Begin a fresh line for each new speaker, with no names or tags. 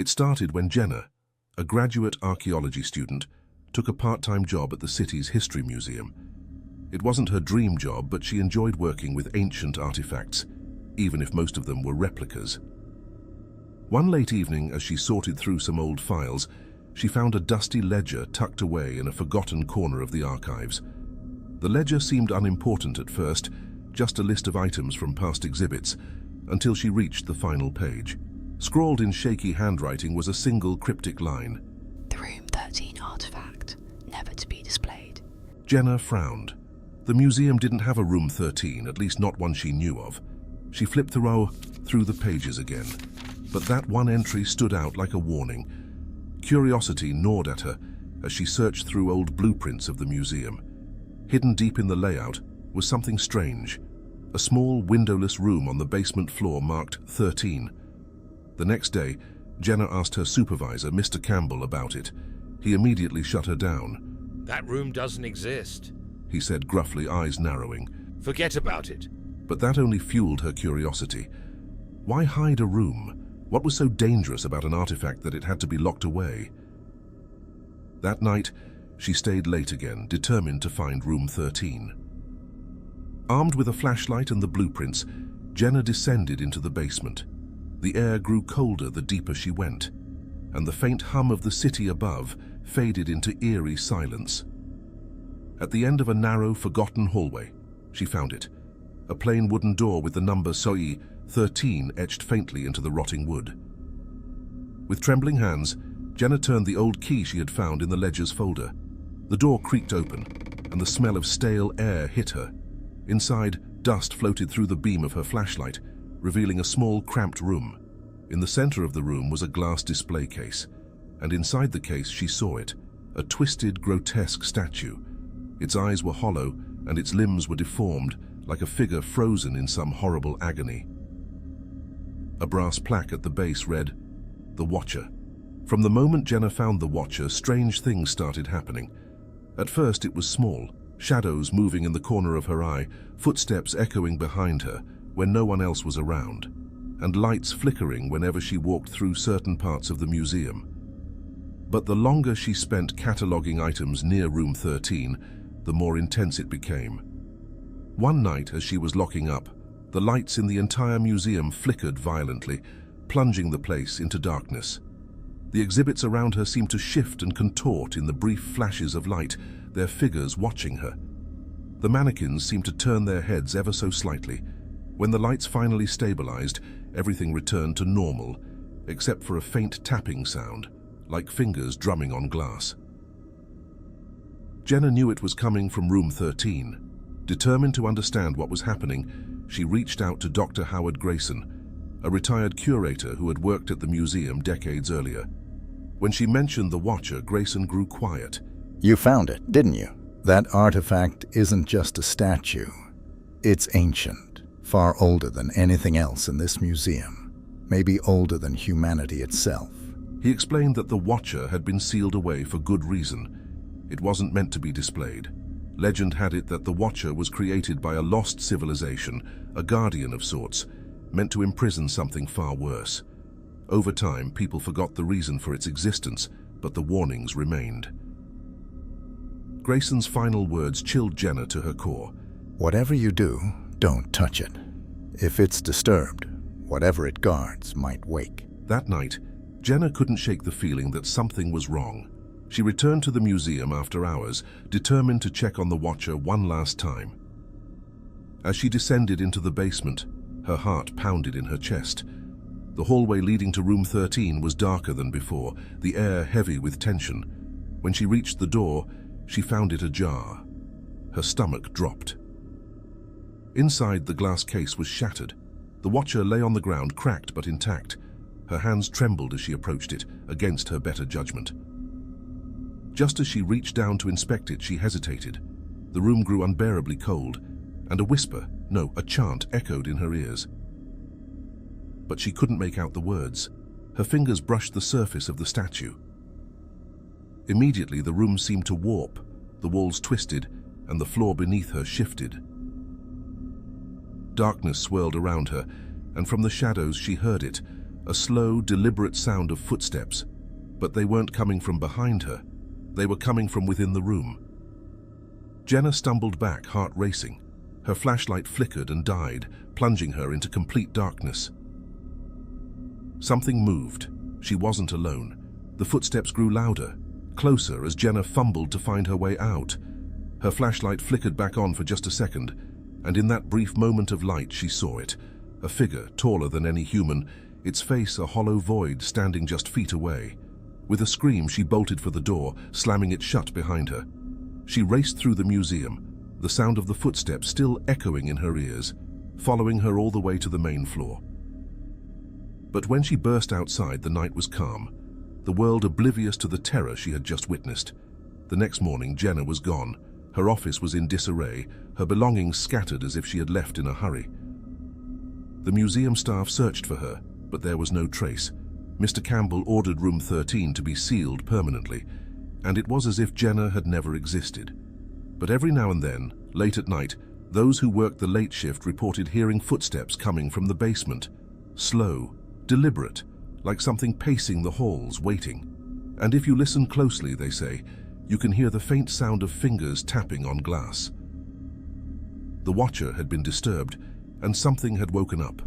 It started when Jenna, a graduate archaeology student, took a part-time job at the city's history museum. It wasn't her dream job, but she enjoyed working with ancient artifacts, even if most of them were replicas. One late evening, as she sorted through some old files, she found a dusty ledger tucked away in a forgotten corner of the archives. The ledger seemed unimportant at first, just a list of items from past exhibits, until she reached the final page. Scrawled in shaky handwriting was a single cryptic line.
"The Room 13 artifact, never to be displayed."
Jenna frowned. The museum didn't have a Room 13, at least not one she knew of. She flipped through the pages again, but that one entry stood out like a warning. Curiosity gnawed at her as she searched through old blueprints of the museum. Hidden deep in the layout was something strange, a small windowless room on the basement floor marked 13. The next day, Jenna asked her supervisor, Mr. Campbell, about it. He immediately shut her down.
"That room doesn't exist,"
he said gruffly, eyes narrowing.
"Forget about it."
But that only fueled her curiosity. Why hide a room? What was so dangerous about an artifact that it had to be locked away? That night, she stayed late again, determined to find Room 13. Armed with a flashlight and the blueprints, Jenna descended into the basement. The air grew colder the deeper she went, and the faint hum of the city above faded into eerie silence. At the end of a narrow, forgotten hallway, she found it. A plain wooden door with the number SOI 13 etched faintly into the rotting wood. With trembling hands, Jenna turned the old key she had found in the ledger's folder. The door creaked open, and the smell of stale air hit her. Inside, dust floated through the beam of her flashlight, revealing a small, cramped room. In the center of the room was a glass display case, and inside the case she saw it, a twisted, grotesque statue. Its eyes were hollow, and its limbs were deformed, like a figure frozen in some horrible agony. A brass plaque at the base read, "The Watcher." From the moment Jenna found the Watcher, strange things started happening. At first it was small, shadows moving in the corner of her eye, footsteps echoing behind her when no one else was around, and lights flickering whenever she walked through certain parts of the museum. But the longer she spent cataloging items near Room 13, the more intense it became. One night, as she was locking up, the lights in the entire museum flickered violently, plunging the place into darkness. The exhibits around her seemed to shift and contort in the brief flashes of light, their figures watching her. The mannequins seemed to turn their heads ever so slightly. When the lights finally stabilized, everything returned to normal, except for a faint tapping sound, like fingers drumming on glass. Jenna knew it was coming from Room 13. Determined to understand what was happening, she reached out to Dr. Howard Grayson, a retired curator who had worked at the museum decades earlier. When she mentioned the Watcher, Grayson grew quiet.
"You found it, didn't you? That artifact isn't just a statue. It's ancient, far older than anything else in this museum, maybe older than humanity itself."
He explained that the Watcher had been sealed away for good reason. It wasn't meant to be displayed. Legend had it that the Watcher was created by a lost civilization, a guardian of sorts, meant to imprison something far worse. Over time, people forgot the reason for its existence, but the warnings remained. Grayson's final words chilled Jenna to her core.
"Whatever you do, don't touch it. If it's disturbed, whatever it guards might wake."
That night, Jenna couldn't shake the feeling that something was wrong. She returned to the museum after hours, determined to check on the Watcher one last time. As she descended into the basement, her heart pounded in her chest. The hallway leading to Room 13 was darker than before, the air heavy with tension. When she reached the door, she found it ajar. Her stomach dropped. Inside, the glass case was shattered. The Watcher lay on the ground, cracked but intact. Her hands trembled as she approached it, against her better judgment. Just as she reached down to inspect it, she hesitated. The room grew unbearably cold, and a whisper, no, a chant, echoed in her ears. But she couldn't make out the words. Her fingers brushed the surface of the statue. Immediately, the room seemed to warp. The walls twisted, and the floor beneath her shifted. Darkness swirled around her, and from the shadows she heard it, A slow, deliberate sound of footsteps, but they weren't coming from behind her. They were coming from within the room. Jenna stumbled back, heart racing. Her flashlight flickered and died, plunging her into complete darkness. Something moved. She wasn't alone. The footsteps grew louder, closer as Jenna fumbled to find her way out. Her flashlight flickered back on for just a second, and in that brief moment of light she saw it. A figure taller than any human, its face a hollow void standing just feet away. With a scream, she bolted for the door, slamming it shut behind her. She raced through the museum, the sound of the footsteps still echoing in her ears, following her all the way to the main floor. But when she burst outside, the night was calm, the world oblivious to the terror she had just witnessed. The next morning, Jenna was gone. Her office was in disarray, her belongings scattered as if she had left in a hurry. The museum staff searched for her, but there was no trace. Mr. Campbell ordered room 13 to be sealed permanently, and it was as if Jenna had never existed. But every now and then, late at night, those who worked the late shift reported hearing footsteps coming from the basement. Slow, deliberate, like something pacing the halls, waiting. And if you listen closely, they say, you can hear the faint sound of fingers tapping on glass. The watcher had been disturbed, and something had woken up.